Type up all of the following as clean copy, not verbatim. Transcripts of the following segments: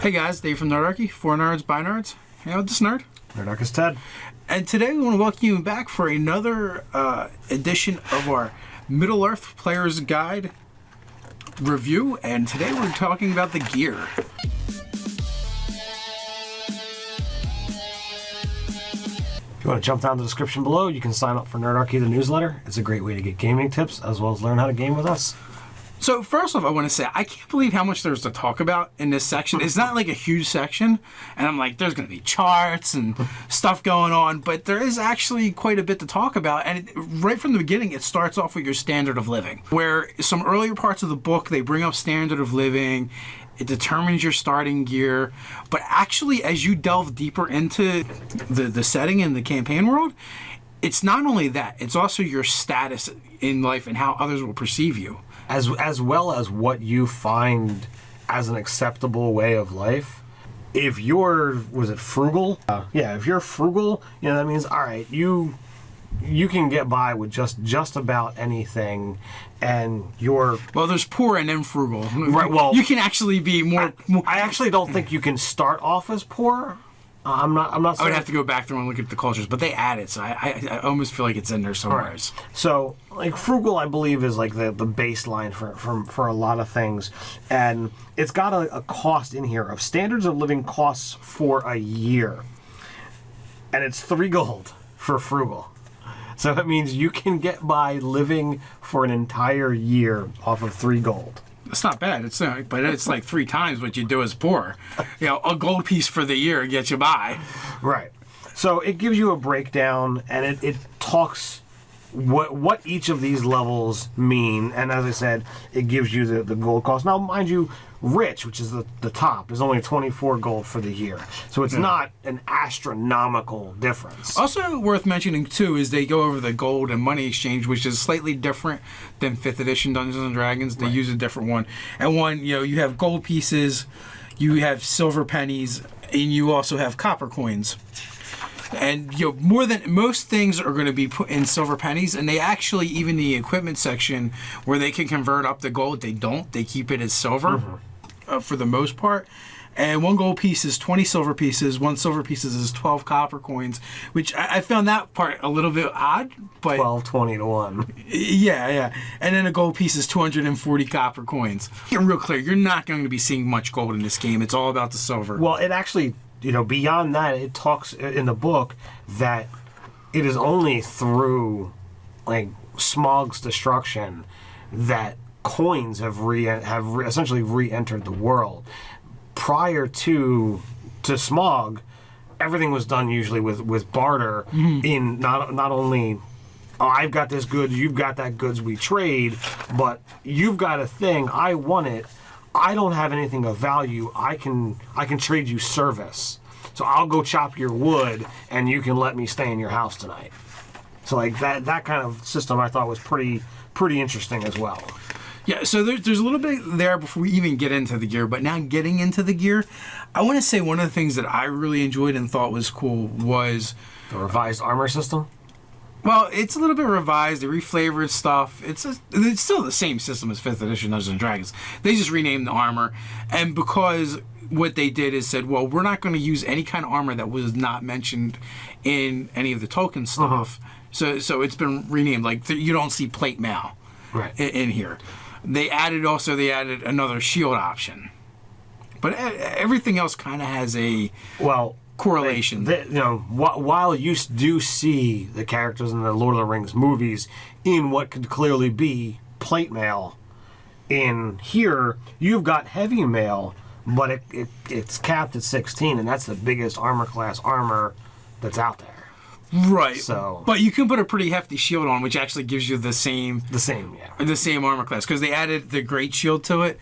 Hey guys, Dave from Nerdarchy, for nerds, by nerds. Hang out with this nerd. Nerdarchist Ted. And today we want to welcome you back for another edition of our Middle-earth Player's Guide review. And today we're talking about the gear. If you want to jump down the description below, you can sign up for Nerdarchy, the newsletter. It's a great way to get gaming tips as well as learn how to game with us. So first off, I want to say, I can't believe how much there's to talk about in this section. It's not like a huge section, and I'm like, there's going to be charts and stuff going on, but there is actually quite a bit to talk about. And right from the beginning, it starts off with your standard of living, where some earlier parts of the book, they bring up standard of living. It determines your starting gear. But actually, as you delve deeper into the setting and the campaign world, it's not only that, it's also your status in life and how others will perceive you. As well as what you find as an acceptable way of life. If you're, was it frugal? If you're frugal, that means, all right, you can get by with just about anything, and you're... Well, there's poor and then frugal. Right, well... You can actually be more... I actually don't think you can start off as poor. I'm not saying... I would have to go back through and look at the cultures, but they add it, so I almost feel like it's in there somewhere. Right. So, like, frugal, I believe, is like the baseline for a lot of things. And it's got a cost in here of standards of living costs for a year. And it's 3 gold for frugal. So that means you can get by living for an entire year off of 3 gold. It's not bad. It's but it's like 3 times what you do as poor. A gold piece for the year gets you by. Right. So it gives you a breakdown, and it talks what each of these levels mean. And as I said, it gives you the gold cost. Now, mind you, rich, which is the top, is only 24 gold for the year. So it's not an astronomical difference. Also worth mentioning, too, is they go over the gold and money exchange, which is slightly different than 5th edition Dungeons & Dragons. They use a different one. And you have gold pieces, you have silver pennies, and you also have copper coins. And more than most things are going to be put in silver pennies, and they actually, even the equipment section where they can convert up the gold, they don't. They keep it as silver for the most part. And 1 gold piece is 20 silver pieces. 1 silver piece is 12 copper coins, which I found that part a little bit odd. But 12, 20 to 1. Yeah. And then a gold piece is 240 copper coins. Getting real clear, you're not going to be seeing much gold in this game. It's all about the silver. Well, it actually... beyond that, it talks in the book that it is only through, like, Smaug's destruction that coins have essentially re-entered the world. Prior to Smaug, everything was done usually with barter. In not only, I've got this goods, you've got that goods, we trade, but you've got a thing, I want it. I don't have anything of value. I can trade you service. So I'll go chop your wood, and you can let me stay in your house tonight. So like that kind of system, I thought was pretty interesting as well. Yeah. So there's a little bit there before we even get into the gear. But now getting into the gear, I want to say one of the things that I really enjoyed and thought was cool was the revised armor system. Well, it's a little bit revised. They reflavored stuff. It's still the same system as 5th edition Dungeons & Dragons. They just renamed the armor. And because what they did is said, well, we're not going to use any kind of armor that was not mentioned in any of the Tolkien stuff. So it's been renamed. Like, you don't see plate mail in here. They added another shield option. But everything else kind of has a... Well... correlation. While you do see the characters in the Lord of the Rings movies in what could clearly be plate mail, in here you've got heavy mail, but it's capped at 16, and that's the biggest armor class armor that's out there. Right. So, but you can put a pretty hefty shield on, which actually gives you the same armor class, because they added the great shield to it,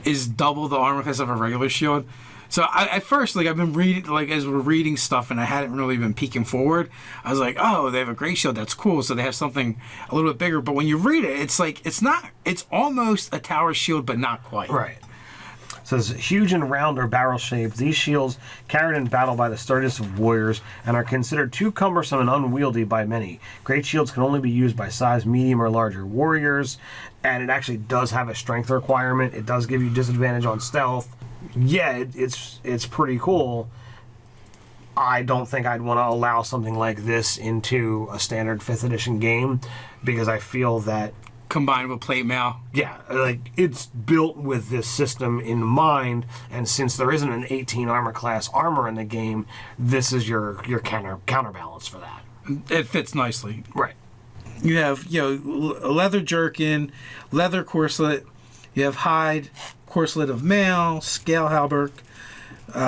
is double the armor class of a regular shield. So at first, I've been reading, as we're reading stuff, and I hadn't really been peeking forward. I was like, oh, they have a great shield. That's cool. So they have something a little bit bigger. But when you read it, it's almost a tower shield, but not quite. Right. So it's huge and round or barrel shaped. These shields carried in battle by the sturdiest of warriors and are considered too cumbersome and unwieldy by many. Great shields can only be used by size medium or larger warriors, and it actually does have a strength requirement. It does give you disadvantage on stealth. yeah, it's pretty cool. I don't think I'd want to allow something like this into a standard 5th edition game because I feel that Combined with plate mail. yeah, like it's built with this system in mind, and since there isn't an 18 armor class armor in the game, this is your counterbalance for that. It fits nicely. Right. You have, a leather jerkin, leather corselet. You have hide, corselet of mail, scale hauberk,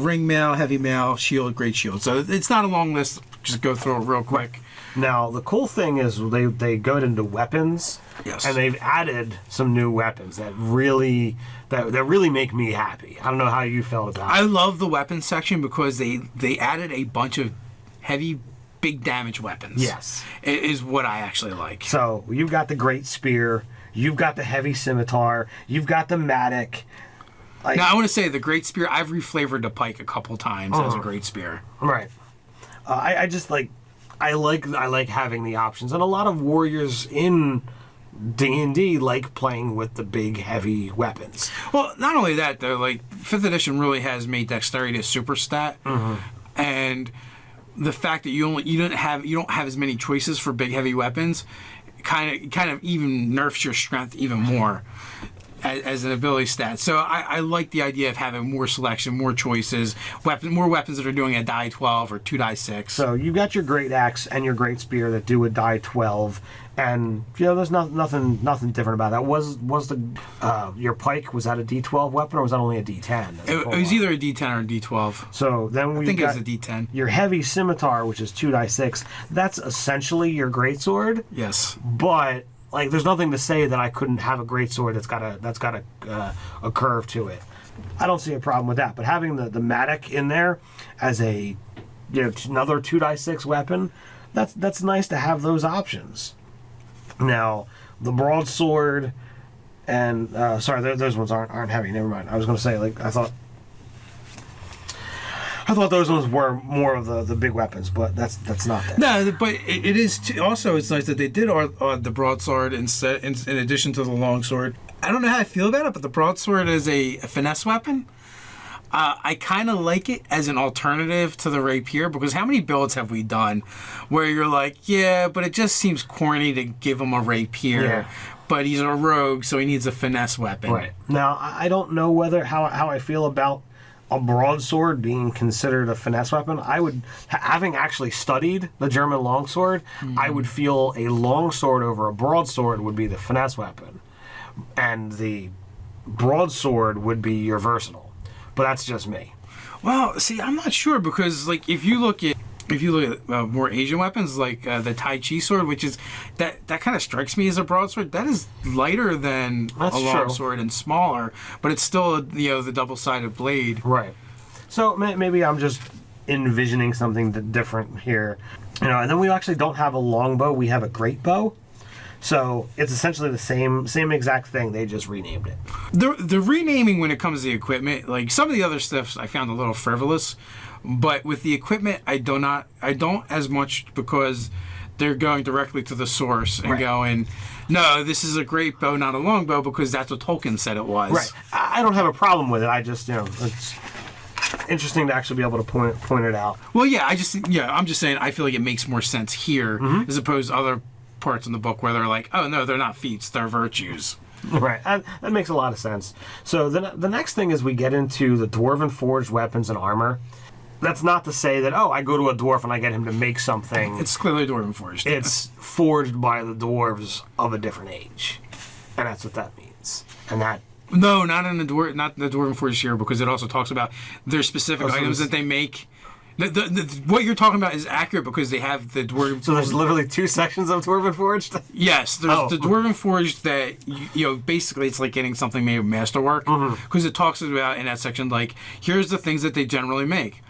ring mail, heavy mail, shield, great shield. So it's not a long list. Just go through it real quick. Now the cool thing is they go into weapons, Yes. and they've added some new weapons that really make me happy. I don't know how you felt about I it. love the weapons section because they added a bunch of heavy, big damage weapons. Yes. It is what I actually like. So you've got the great spear, you've got the heavy scimitar, you've got the mattock. Like, Now I want to say the great spear. I've reflavored the pike a couple times as a great spear. right. I just like I like having the options, and a lot of warriors in D&D like playing with the big heavy weapons. Well, not only that though, like 5th edition really has made dexterity a super stat, and the fact that you don't have as many choices for big heavy weapons, kind of even nerfs your strength even more. As an ability stat. So I like the idea of having more selection, more choices, more weapons that are doing a die 12 or 2 die 6. So you've got your great axe and your great spear that do a die 12, and there's nothing different about that. Was the your pike, was that a D12 weapon or was that only a D10? It was either a D10 or a D12. So then we I think it got was a D10. your heavy scimitar, which is 2 die 6. That's essentially your greatsword, Yes. but like, there's nothing to say that I couldn't have a greatsword that's got a curve to it. I don't see a problem with that. But having the mattock in there as a another 2 die 6 weapon, that's nice to have those options. Now the broadsword and sorry, those ones aren't heavy. Never mind. I was going to say, like, I thought those ones were more of the big weapons, but that's not that. No, but it is also. It's nice that they did the broadsword in addition to the longsword. I don't know how I feel about it, but the broadsword is a finesse weapon. I kind of like it as an alternative to the rapier, because how many builds have we done where you're like, yeah, but it just seems corny to give him a rapier. Yeah. But he's a rogue, so he needs a finesse weapon. Right. Now, I don't know how I feel about a broadsword being considered a finesse weapon. I would, having actually studied the German longsword, I would feel a longsword over a broadsword would be the finesse weapon, and the broadsword would be your versatile. But that's just me. Well, see, I'm not sure, because like if you look at more Asian weapons, like the Tai Chi sword, which is that kind of strikes me as a broadsword. That is lighter than That's a true. longsword and smaller, but it's still the double-sided blade. Right. So maybe I'm just envisioning something different here. And then we actually don't have a longbow. We have a great bow. So it's essentially the same exact thing. They just renamed it. The renaming when it comes to the equipment, like some of the other stuff, I found a little frivolous. But with the equipment, I don't as much, because they're going directly to the source and going, no, this is a great bow, not a long bow, because that's what Tolkien said it was. Right. I don't have a problem with it. I just, it's interesting to actually be able to point it out. Well, yeah, I'm just saying, I feel like it makes more sense here as opposed to other parts in the book where they're like, oh no, they're not feats, they're virtues. Right. That makes a lot of sense. So the next thing is we get into the Dwarven forged weapons and armor. That's not to say that, I go to a dwarf and I get him to make something. It's clearly Dwarven forged. It's forged by the dwarves of a different age. And that's what that means. And that... No, not the Dwarven forged here, because it also talks about their specific items that they make. What you're talking about is accurate, because they have the Dwarven... So there's literally 2 sections of Dwarven forged? Yes, there's the Dwarven forged that, basically it's like getting something made with masterwork, because it talks about in that section, like, here's the things that they generally make.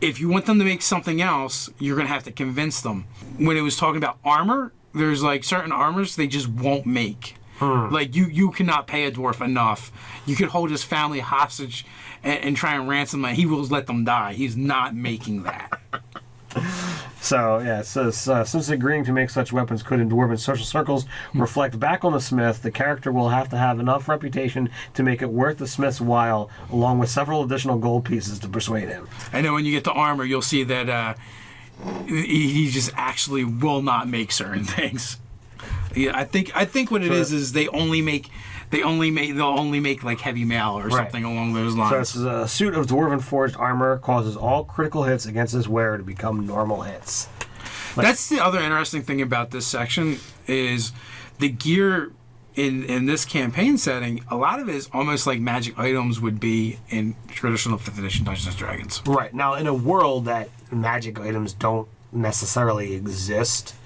If you want them to make something else, you're going to have to convince them. When it was talking about armor, there's like certain armors they just won't make. Like you cannot pay a dwarf enough. You could hold his family hostage and try and ransom them. He will let them die. He's not making that. So, yeah, it says, since agreeing to make such weapons could in Dwarven social circles reflect back on the smith, the character will have to have enough reputation to make it worth the smith's while, along with several additional gold pieces to persuade him. I know when you get to armor, you'll see that he just actually will not make certain things. Yeah, I think what it is they'll only make like heavy mail or something along those lines. So it's a suit of Dwarven forged armor causes all critical hits against its wearer to become normal hits. That's the other interesting thing about this section is the gear in this campaign setting. A lot of it is almost like magic items would be in traditional 5th edition Dungeons and Dragons. Right. Now, in a world that magic items don't necessarily exist,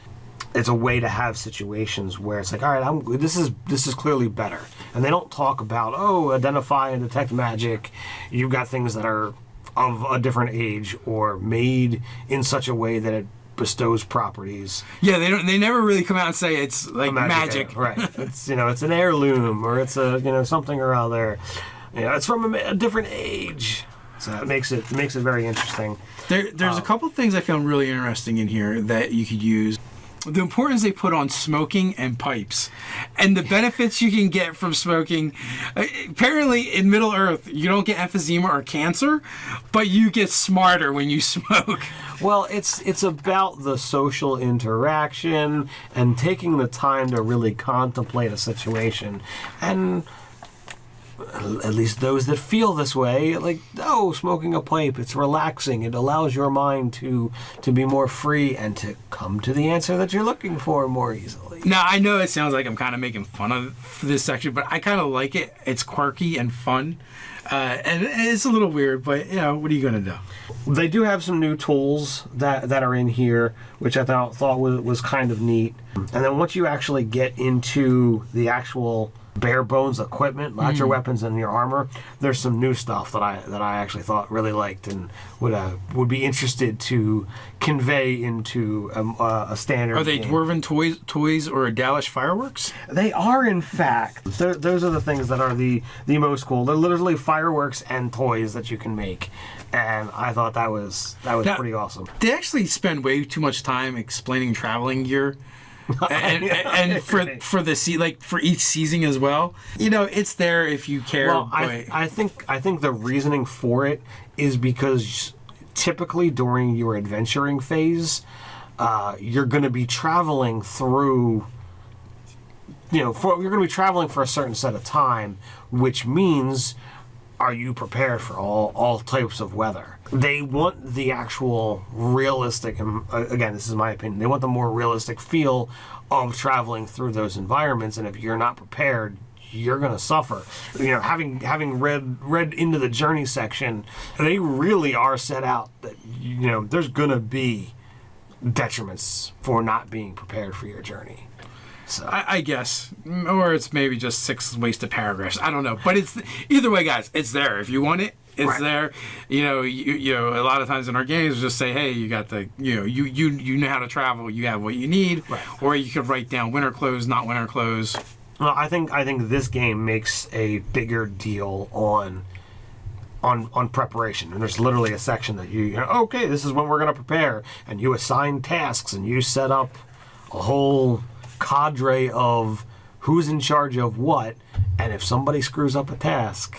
it's a way to have situations where it's like, all right, this is clearly better, and they don't talk about identify and detect magic. You've got things that are of a different age or made in such a way that it bestows properties. Yeah, they never really come out and say it's like magic. Right. It's it's an heirloom or it's a something or other. It's from a different age. So it makes it very interesting. There's a couple things I found really interesting in here that you could use. The importance they put on smoking and pipes, and the benefits you can get from smoking. Apparently, in Middle Earth, you don't get emphysema or cancer, but you get smarter when you smoke. Well, it's about the social interaction and taking the time to really contemplate a situation, and at least those that feel this way, like, smoking a pipe, it's relaxing. It allows your mind to be more free and to come to the answer that you're looking for more easily. Now, I know it sounds like I'm kind of making fun of this section, but I kind of like it. It's quirky and fun. And it's a little weird, but, what are you going to do? They do have some new tools that are in here, which I thought was kind of neat. And then once you actually get into the actual bare bones equipment, not your weapons and your armor, there's some new stuff that I actually thought really liked and would be interested to convey into a standard. Are they game. Dwarven toys or Dalish fireworks? They are, in fact. Those are the things that are the most cool. They're literally fireworks and toys that you can make, and I thought that was pretty awesome. They actually spend way too much time explaining traveling gear. and for for each season as well, it's there if you care. Well, I think the reasoning for it is because typically during your adventuring phase, you're going to be traveling through. You're going to be traveling for a certain set of time, which means, are you prepared for all types of weather? They want the actual realistic, and again, this is my opinion, they want the more realistic feel of traveling through those environments, and if you're not prepared, you're going to suffer. Having read into the journey section, they really are set out that, there's going to be detriments for not being prepared for your journey. So. I guess, or it's maybe just 6 wasted paragraphs. I don't know, but it's either way, guys. It's there if you want it. It's there. A lot of times in our games, just say, hey, you got the, you know how to travel. You have what you need, or you could write down winter clothes, not winter clothes. Well, I think this game makes a bigger deal on preparation, and there's literally a section that okay, this is when we're going to prepare, and you assign tasks, and you set up a whole cadre of who's in charge of what, and if somebody screws up a task,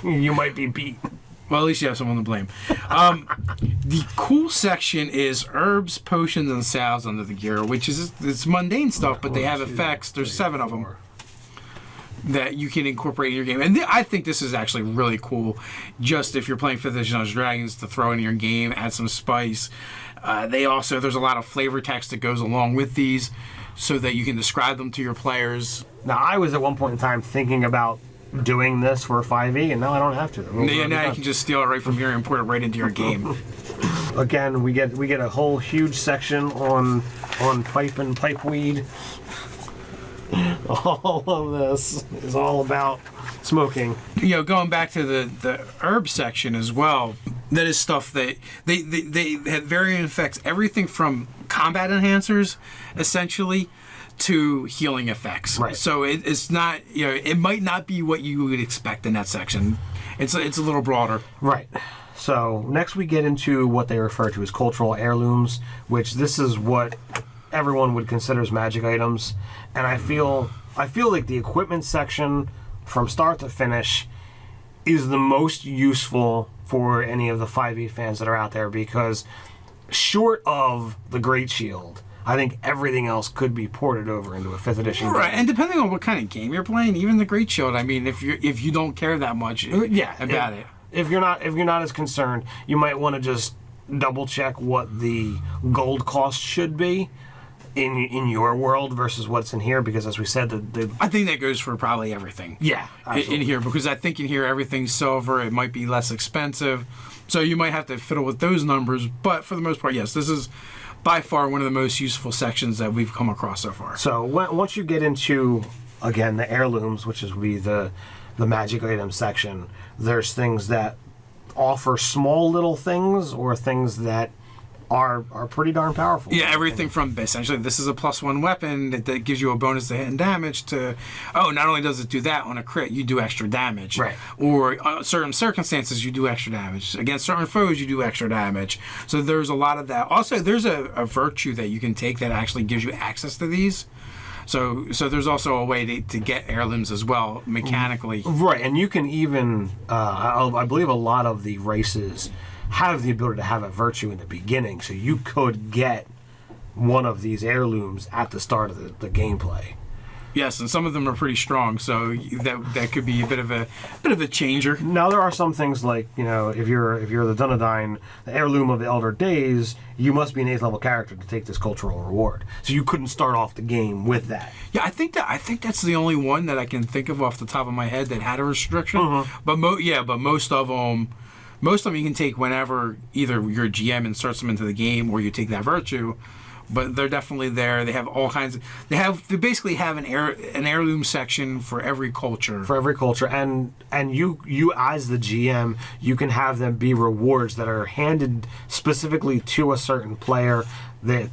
you might be beat. Well, at least you have someone to blame. The cool section is herbs, potions, and salves under the gear, which is it's mundane stuff, but they have effects. There's 7 of them that you can incorporate in your game, and I think this is actually really cool. Just if you're playing 5th edition Dungeons & Dragons, to throw in your game, add some spice. There's a lot of flavor text that goes along with these, so that you can describe them to your players. Now, I was at one point in time thinking about doing this for 5e, and now I don't have to. Now you can just steal it right from here and import it right into your game. Again, we get a whole huge section on pipe and pipeweed. All of this is all about smoking. Going back to the herb section as well, that is stuff that they have varying effects. Everything from combat enhancers, essentially, to healing effects. Right. So it's not, it might not be what you would expect in that section. It's a little broader. Right. So next we get into what they refer to as cultural heirlooms, which this is what everyone would consider as magic items. And I feel like the equipment section from start to finish is the most useful for any of the 5e fans that are out there, because short of the Great Shield, I think everything else could be ported over into a 5th edition Right, game. and depending on what kind of game you're playing, even the Great Shield, I mean, if you don't care that much about it. If you're not as concerned, you might want to just double check what the gold cost should be in your world versus what's in here, because as we said, I think that goes for probably everything. Yeah, in here, because I think in here everything's silver. It might be less expensive, so you might have to fiddle with those numbers. But for the most part, yes, this is by far one of the most useful sections that we've come across so far. So once you get into, again, the heirlooms, which is the magic item section, there's things that offer small little things or things that are pretty darn powerful. Yeah, everything from essentially this is a +1 weapon that gives you a bonus to hit and damage to, not only does it do that on a crit, you do extra damage. Right. Or certain circumstances, you do extra damage. Against certain foes, you do extra damage. So there's a lot of that. Also, there's a virtue that you can take that actually gives you access to these. So there's also a way to get heirlooms as well, mechanically. Right, and you can even, I believe a lot of the races have the ability to have a virtue in the beginning, so you could get one of these heirlooms at the start of the gameplay. Yes, and some of them are pretty strong, so that could be a bit of a changer. Now there are some things like, if you're the Dunedain, the heirloom of the Elder Days, you must be an 8th level character to take this cultural reward. So you couldn't start off the game with that. Yeah, I think that's the only one that I can think of off the top of my head that had a restriction. Mm-hmm. But most of them you can take whenever either your GM inserts them into the game or you take that virtue. But they're definitely there. They have all kinds of. They basically have an heirloom section for every culture. For every culture, and you as the GM, you can have them be rewards that are handed specifically to a certain player. The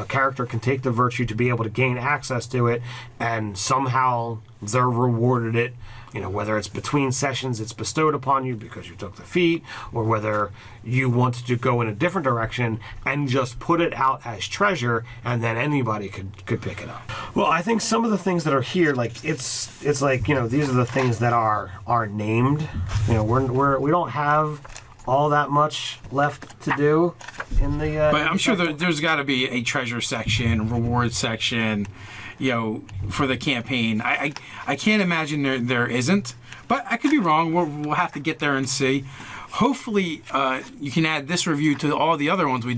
character can take the virtue to be able to gain access to it, and somehow they're rewarded it. Whether it's between sessions, it's bestowed upon you because you took the feat, or whether you want to go in a different direction and just put it out as treasure, and then anybody could pick it up. Well, I think some of the things that are here, like it's like these are the things that are named. We don't have all that much left to do in the. But I'm sure there's got to be a treasure section, reward section. For the campaign. I can't imagine there isn't, but I could be wrong. We'll have to get there and see. Hopefully, you can add this review to all the other ones we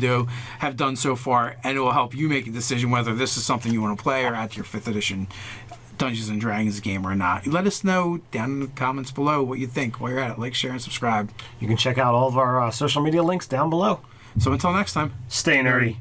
have done so far, and it will help you make a decision whether this is something you want to play or add to your 5th edition Dungeons & Dragons game or not. Let us know down in the comments below what you think. While you're at it, like, share, and subscribe. You can check out all of our social media links down below. So until next time, stay nerdy.